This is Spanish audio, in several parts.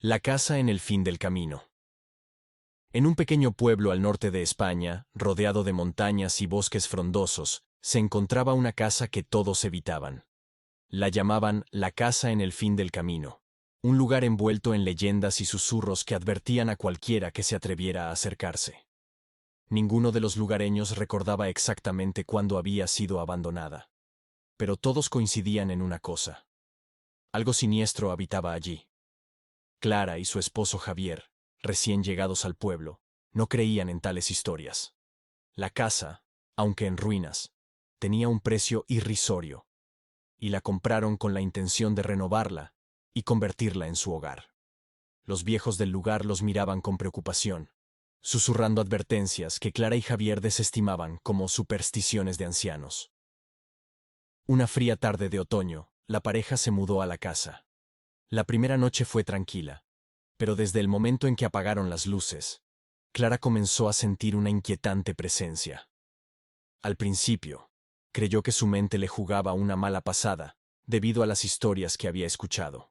La casa en el fin del camino. En un pequeño pueblo al norte de España, rodeado de montañas y bosques frondosos, se encontraba una casa que todos evitaban. La llamaban la casa en el fin del camino, un lugar envuelto en leyendas y susurros que advertían a cualquiera que se atreviera a acercarse. Ninguno de los lugareños recordaba exactamente cuándo había sido abandonada, pero todos coincidían en una cosa. Algo siniestro habitaba allí. Clara y su esposo Javier, recién llegados al pueblo, no creían en tales historias. La casa, aunque en ruinas, tenía un precio irrisorio, y la compraron con la intención de renovarla y convertirla en su hogar. Los viejos del lugar los miraban con preocupación, susurrando advertencias que Clara y Javier desestimaban como supersticiones de ancianos. Una fría tarde de otoño, la pareja se mudó a la casa. La primera noche fue tranquila, pero desde el momento en que apagaron las luces, Clara comenzó a sentir una inquietante presencia. Al principio, creyó que su mente le jugaba una mala pasada, debido a las historias que había escuchado.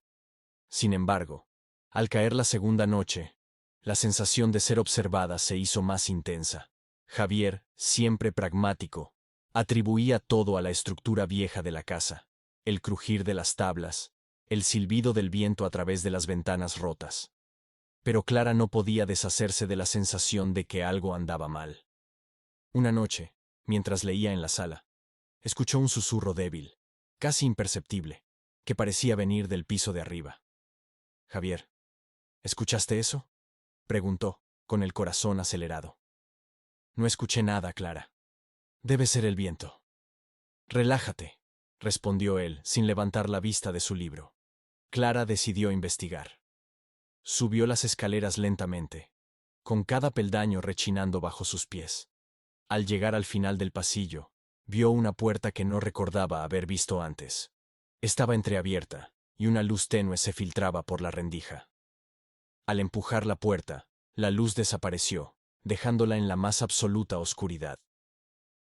Sin embargo, al caer la segunda noche, la sensación de ser observada se hizo más intensa. Javier, siempre pragmático, atribuía todo a la estructura vieja de la casa, el crujir de las tablas, el silbido del viento a través de las ventanas rotas. Pero Clara no podía deshacerse de la sensación de que algo andaba mal. Una noche, mientras leía en la sala, escuchó un susurro débil, casi imperceptible, que parecía venir del piso de arriba. Javier, ¿escuchaste eso?, preguntó, con el corazón acelerado. No escuché nada, Clara. Debe ser el viento. Relájate, respondió él, sin levantar la vista de su libro. Clara decidió investigar. Subió las escaleras lentamente, con cada peldaño rechinando bajo sus pies. Al llegar al final del pasillo, vio una puerta que no recordaba haber visto antes. Estaba entreabierta, y una luz tenue se filtraba por la rendija. Al empujar la puerta, la luz desapareció, dejándola en la más absoluta oscuridad.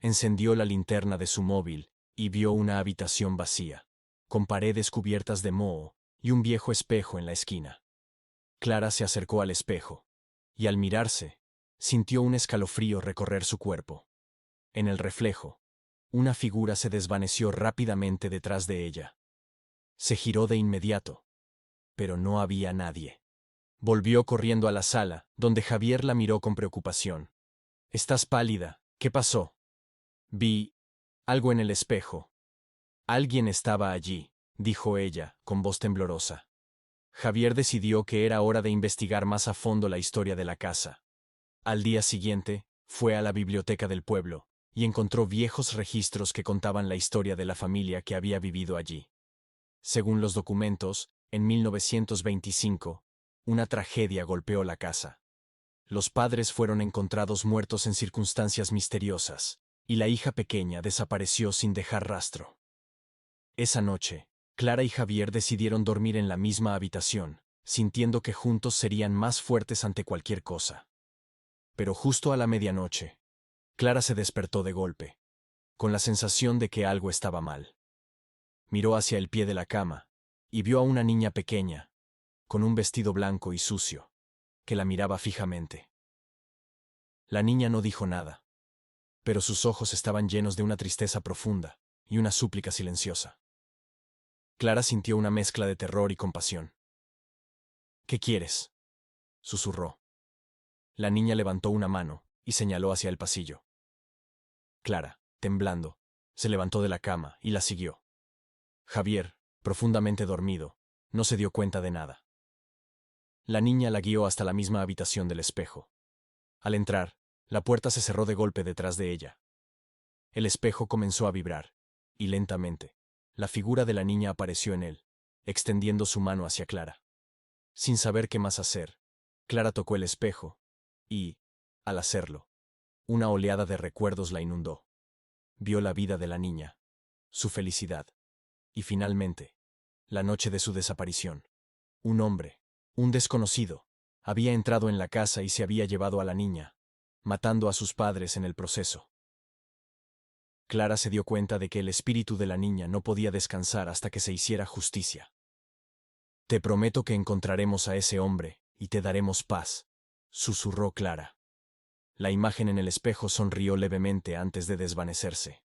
Encendió la linterna de su móvil y vio una habitación vacía, con paredes cubiertas de moho y un viejo espejo en la esquina. Clara se acercó al espejo, y al mirarse, sintió un escalofrío recorrer su cuerpo. En el reflejo, una figura se desvaneció rápidamente detrás de ella. Se giró de inmediato, pero no había nadie. Volvió corriendo a la sala, donde Javier la miró con preocupación. «Estás pálida. ¿Qué pasó?» «Vi algo en el espejo». «Alguien estaba allí», dijo ella, con voz temblorosa. Javier decidió que era hora de investigar más a fondo la historia de la casa. Al día siguiente, fue a la biblioteca del pueblo y encontró viejos registros que contaban la historia de la familia que había vivido allí. Según los documentos, en 1925, una tragedia golpeó la casa. Los padres fueron encontrados muertos en circunstancias misteriosas, y la hija pequeña desapareció sin dejar rastro. Esa noche, Clara y Javier decidieron dormir en la misma habitación, sintiendo que juntos serían más fuertes ante cualquier cosa. Pero justo a la medianoche, Clara se despertó de golpe, con la sensación de que algo estaba mal. Miró hacia el pie de la cama, y vio a una niña pequeña, con un vestido blanco y sucio, que la miraba fijamente. La niña no dijo nada, pero sus ojos estaban llenos de una tristeza profunda y una súplica silenciosa. Clara sintió una mezcla de terror y compasión. «¿Qué quieres?», susurró. La niña levantó una mano y señaló hacia el pasillo. Clara, temblando, se levantó de la cama y la siguió. Javier, profundamente dormido, no se dio cuenta de nada. La niña la guió hasta la misma habitación del espejo. Al entrar, la puerta se cerró de golpe detrás de ella. El espejo comenzó a vibrar, y lentamente, la figura de la niña apareció en él, extendiendo su mano hacia Clara. Sin saber qué más hacer, Clara tocó el espejo, y, al hacerlo, una oleada de recuerdos la inundó. Vio la vida de la niña, su felicidad, y finalmente, la noche de su desaparición. Un hombre, un desconocido, había entrado en la casa y se había llevado a la niña, matando a sus padres en el proceso. Clara se dio cuenta de que el espíritu de la niña no podía descansar hasta que se hiciera justicia. Te prometo que encontraremos a ese hombre y te daremos paz, susurró Clara. La imagen en el espejo sonrió levemente antes de desvanecerse.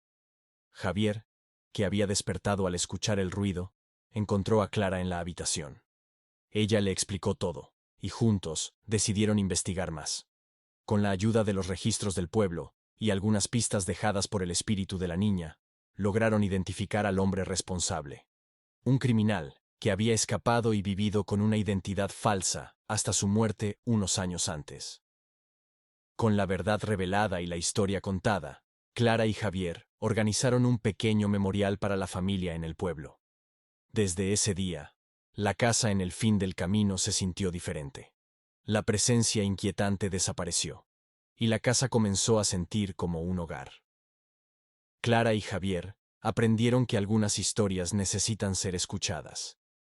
Javier, que había despertado al escuchar el ruido, encontró a Clara en la habitación. Ella le explicó todo, y juntos decidieron investigar más. Con la ayuda de los registros del pueblo y algunas pistas dejadas por el espíritu de la niña, lograron identificar al hombre responsable. Un criminal que había escapado y vivido con una identidad falsa hasta su muerte unos años antes. Con la verdad revelada y la historia contada, Clara y Javier organizaron un pequeño memorial para la familia en el pueblo. Desde ese día, la casa en el fin del camino se sintió diferente. La presencia inquietante desapareció, y la casa comenzó a sentir como un hogar. Clara y Javier aprendieron que algunas historias necesitan ser escuchadas,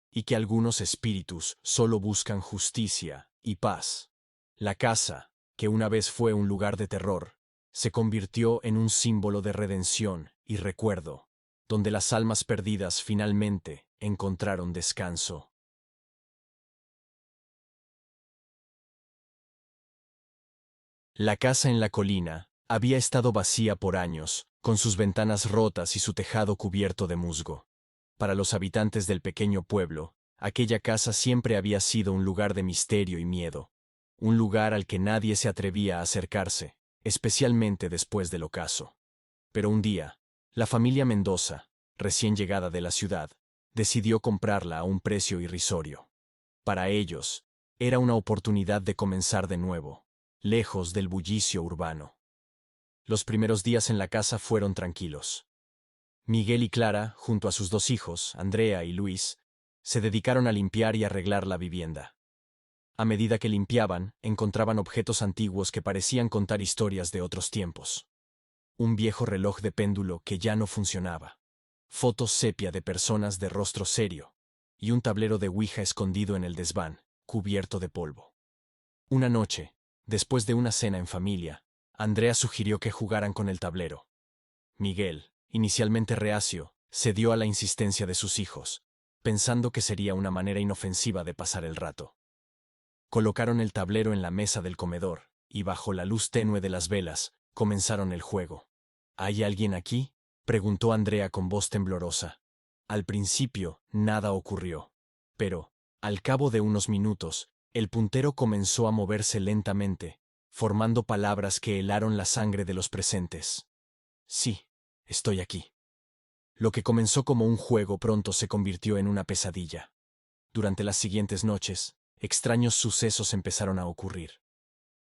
y que algunos espíritus solo buscan justicia y paz. La casa, que una vez fue un lugar de terror, se convirtió en un símbolo de redención y recuerdo, donde las almas perdidas finalmente encontraron descanso. La casa en la colina había estado vacía por años, con sus ventanas rotas y su tejado cubierto de musgo. Para los habitantes del pequeño pueblo, aquella casa siempre había sido un lugar de misterio y miedo, un lugar al que nadie se atrevía a acercarse, especialmente después del ocaso. Pero un día, la familia Mendoza, recién llegada de la ciudad, decidió comprarla a un precio irrisorio. Para ellos, era una oportunidad de comenzar de nuevo, lejos del bullicio urbano. Los primeros días en la casa fueron tranquilos. Miguel y Clara, junto a sus dos hijos, Andrea y Luis, se dedicaron a limpiar y arreglar la vivienda. A medida que limpiaban, encontraban objetos antiguos que parecían contar historias de otros tiempos. Un viejo reloj de péndulo que ya no funcionaba, fotos sepia de personas de rostro serio, y un tablero de ouija escondido en el desván, cubierto de polvo. Una noche, después de una cena en familia, Andrea sugirió que jugaran con el tablero. Miguel, inicialmente reacio, cedió a la insistencia de sus hijos, pensando que sería una manera inofensiva de pasar el rato. Colocaron el tablero en la mesa del comedor, y bajo la luz tenue de las velas, comenzaron el juego. ¿Hay alguien aquí?, preguntó Andrea con voz temblorosa. Al principio, nada ocurrió. Pero, al cabo de unos minutos, el puntero comenzó a moverse lentamente, formando palabras que helaron la sangre de los presentes. Sí, estoy aquí. Lo que comenzó como un juego pronto se convirtió en una pesadilla. Durante las siguientes noches, extraños sucesos empezaron a ocurrir.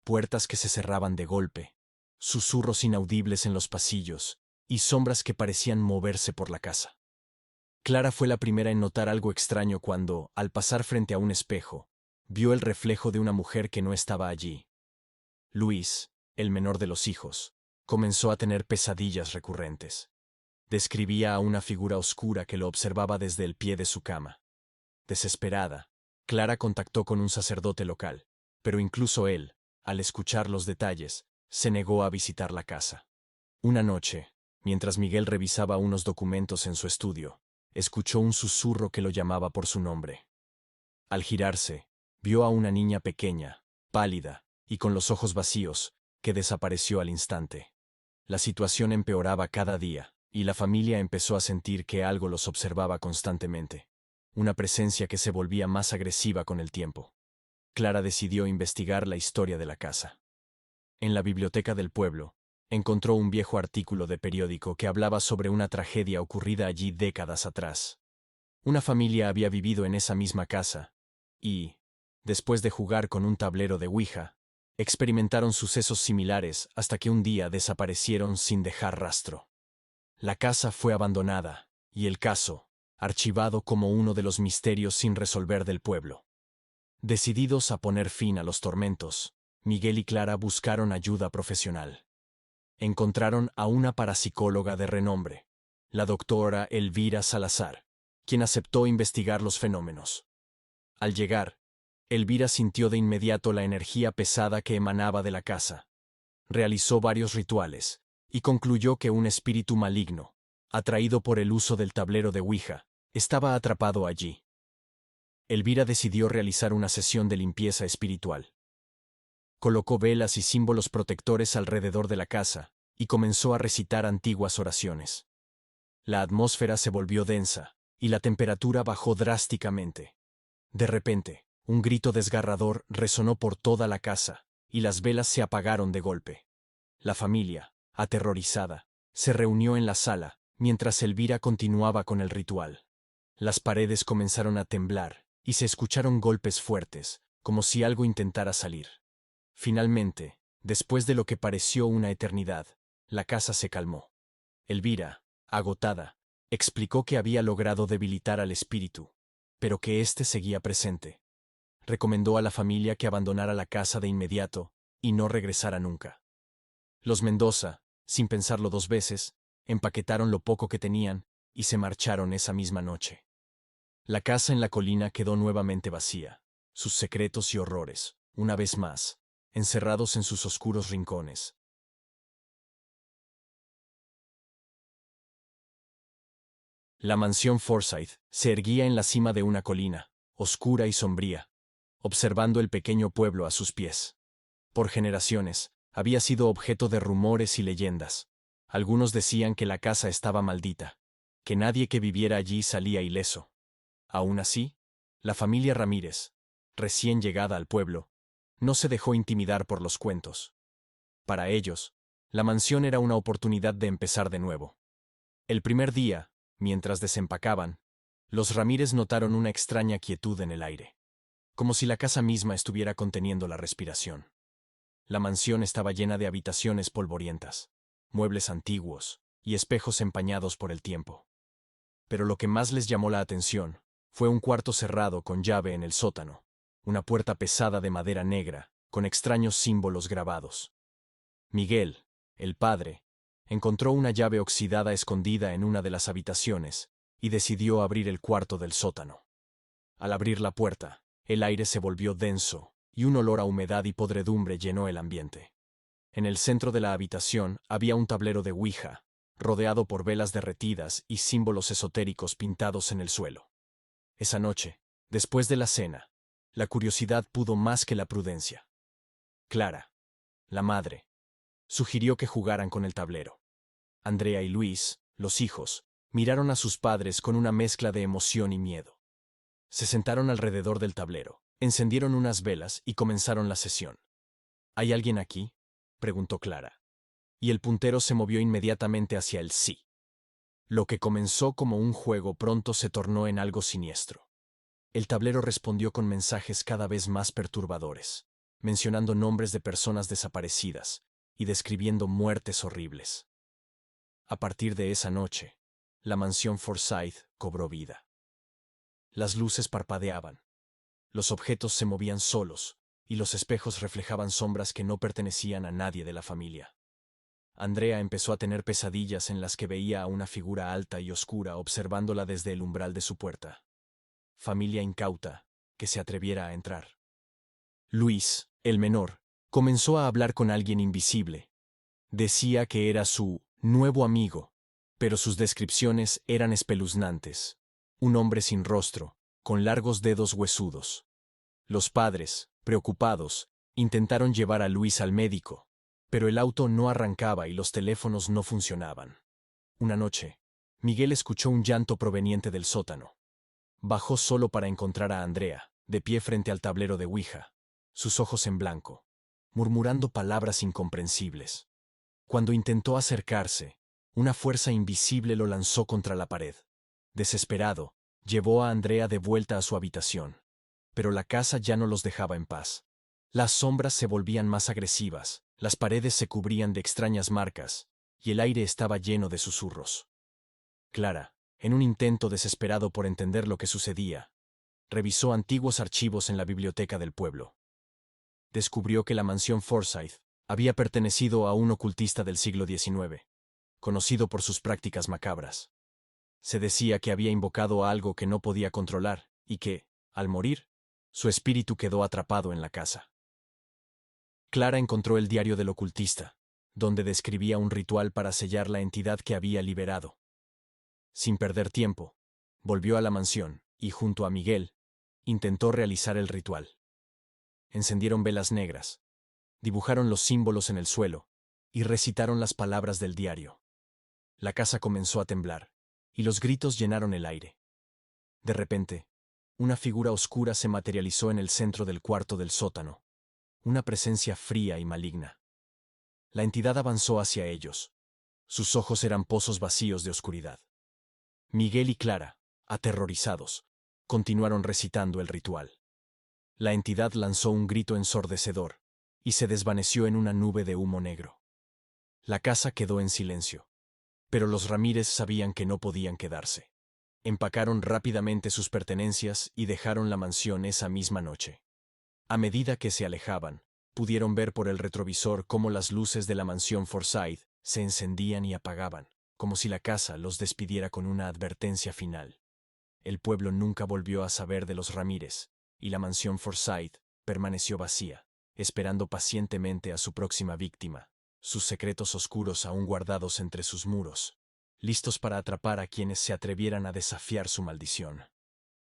Puertas que se cerraban de golpe, susurros inaudibles en los pasillos, y sombras que parecían moverse por la casa. Clara fue la primera en notar algo extraño cuando, al pasar frente a un espejo, vio el reflejo de una mujer que no estaba allí. Luis, el menor de los hijos, comenzó a tener pesadillas recurrentes. Describía a una figura oscura que lo observaba desde el pie de su cama. Desesperada, Clara contactó con un sacerdote local, pero incluso él, al escuchar los detalles, se negó a visitar la casa. Una noche, mientras Miguel revisaba unos documentos en su estudio, escuchó un susurro que lo llamaba por su nombre. Al girarse, vio a una niña pequeña, pálida y con los ojos vacíos, que desapareció al instante. La situación empeoraba cada día, y la familia empezó a sentir que algo los observaba constantemente, una presencia que se volvía más agresiva con el tiempo. Clara decidió investigar la historia de la casa. En la biblioteca del pueblo, encontró un viejo artículo de periódico que hablaba sobre una tragedia ocurrida allí décadas atrás. Una familia había vivido en esa misma casa, y, después de jugar con un tablero de ouija, experimentaron sucesos similares hasta que un día desaparecieron sin dejar rastro. La casa fue abandonada, y el caso, archivado como uno de los misterios sin resolver del pueblo. Decididos a poner fin a los tormentos, Miguel y Clara buscaron ayuda profesional. Encontraron a una parapsicóloga de renombre, la doctora Elvira Salazar, quien aceptó investigar los fenómenos. Al llegar, Elvira sintió de inmediato la energía pesada que emanaba de la casa. Realizó varios rituales, y concluyó que un espíritu maligno, atraído por el uso del tablero de ouija, estaba atrapado allí. Elvira decidió realizar una sesión de limpieza espiritual. Colocó velas y símbolos protectores alrededor de la casa y comenzó a recitar antiguas oraciones. La atmósfera se volvió densa y la temperatura bajó drásticamente. De repente, un grito desgarrador resonó por toda la casa y las velas se apagaron de golpe. La familia, aterrorizada, se reunió en la sala mientras Elvira continuaba con el ritual. Las paredes comenzaron a temblar y se escucharon golpes fuertes, como si algo intentara salir. Finalmente, después de lo que pareció una eternidad, la casa se calmó. Elvira, agotada, explicó que había logrado debilitar al espíritu, pero que éste seguía presente. Recomendó a la familia que abandonara la casa de inmediato y no regresara nunca. Los Mendoza, sin pensarlo dos veces, empaquetaron lo poco que tenían y se marcharon esa misma noche. La casa en la colina quedó nuevamente vacía, sus secretos y horrores, una vez más, encerrados en sus oscuros rincones. La mansión Forsyth se erguía en la cima de una colina, oscura y sombría, observando el pequeño pueblo a sus pies. Por generaciones, había sido objeto de rumores y leyendas. Algunos decían que la casa estaba maldita, que nadie que viviera allí salía ileso. Aún así, la familia Ramírez, recién llegada al pueblo, no se dejó intimidar por los cuentos. Para ellos, la mansión era una oportunidad de empezar de nuevo. El primer día, mientras desempacaban, los Ramírez notaron una extraña quietud en el aire, como si la casa misma estuviera conteniendo la respiración. La mansión estaba llena de habitaciones polvorientas, muebles antiguos y espejos empañados por el tiempo. Pero lo que más les llamó la atención fue un cuarto cerrado con llave en el sótano, una puerta pesada de madera negra, con extraños símbolos grabados. Miguel, el padre, encontró una llave oxidada escondida en una de las habitaciones y decidió abrir el cuarto del sótano. Al abrir la puerta, el aire se volvió denso y un olor a humedad y podredumbre llenó el ambiente. En el centro de la habitación había un tablero de Ouija, rodeado por velas derretidas y símbolos esotéricos pintados en el suelo. Esa noche, después de la cena, la curiosidad pudo más que la prudencia. Clara, la madre, sugirió que jugaran con el tablero. Andrea y Luis, los hijos, miraron a sus padres con una mezcla de emoción y miedo. Se sentaron alrededor del tablero, encendieron unas velas y comenzaron la sesión. ¿Hay alguien aquí?, preguntó Clara. Y el puntero se movió inmediatamente hacia el sí. Lo que comenzó como un juego pronto se tornó en algo siniestro. El tablero respondió con mensajes cada vez más perturbadores, mencionando nombres de personas desaparecidas y describiendo muertes horribles. A partir de esa noche, la mansión Forsyth cobró vida. Las luces parpadeaban, los objetos se movían solos y los espejos reflejaban sombras que no pertenecían a nadie de la familia. Andrea empezó a tener pesadillas en las que veía a una figura alta y oscura observándola desde el umbral de su puerta. Familia incauta, que se atreviera a entrar. Luis, el menor, comenzó a hablar con alguien invisible. Decía que era su nuevo amigo, pero sus descripciones eran espeluznantes. Un hombre sin rostro, con largos dedos huesudos. Los padres, preocupados, intentaron llevar a Luis al médico, pero el auto no arrancaba y los teléfonos no funcionaban. Una noche, Miguel escuchó un llanto proveniente del sótano. Bajó solo para encontrar a Andrea, de pie frente al tablero de Ouija, sus ojos en blanco, murmurando palabras incomprensibles. Cuando intentó acercarse, una fuerza invisible lo lanzó contra la pared. Desesperado, llevó a Andrea de vuelta a su habitación. Pero la casa ya no los dejaba en paz. Las sombras se volvían más agresivas, las paredes se cubrían de extrañas marcas, y el aire estaba lleno de susurros. Clara, en un intento desesperado por entender lo que sucedía, revisó antiguos archivos en la biblioteca del pueblo. Descubrió que la mansión Forsyth había pertenecido a un ocultista del siglo XIX, conocido por sus prácticas macabras. Se decía que había invocado a algo que no podía controlar y que, al morir, su espíritu quedó atrapado en la casa. Clara encontró el diario del ocultista, donde describía un ritual para sellar la entidad que había liberado. Sin perder tiempo, volvió a la mansión y, junto a Miguel, Intentó realizar el ritual. Encendieron velas negras, dibujaron los símbolos en el suelo y recitaron las palabras del diario. La casa comenzó a temblar y los gritos llenaron el aire. De repente, una figura oscura se materializó en el centro del cuarto del sótano, una presencia fría y maligna. La entidad avanzó hacia ellos. Sus ojos eran pozos vacíos de oscuridad. Miguel y Clara, aterrorizados, continuaron recitando el ritual. La entidad lanzó un grito ensordecedor y se desvaneció en una nube de humo negro. La casa quedó en silencio, pero los Ramírez sabían que no podían quedarse. Empacaron rápidamente sus pertenencias y dejaron la mansión esa misma noche. A medida que se alejaban, pudieron ver por el retrovisor cómo las luces de la mansión Forsyth se encendían y apagaban, como si la casa los despidiera con una advertencia final. El pueblo nunca volvió a saber de los Ramírez, y la mansión Forsyth permaneció vacía, esperando pacientemente a su próxima víctima, sus secretos oscuros aún guardados entre sus muros, listos para atrapar a quienes se atrevieran a desafiar su maldición.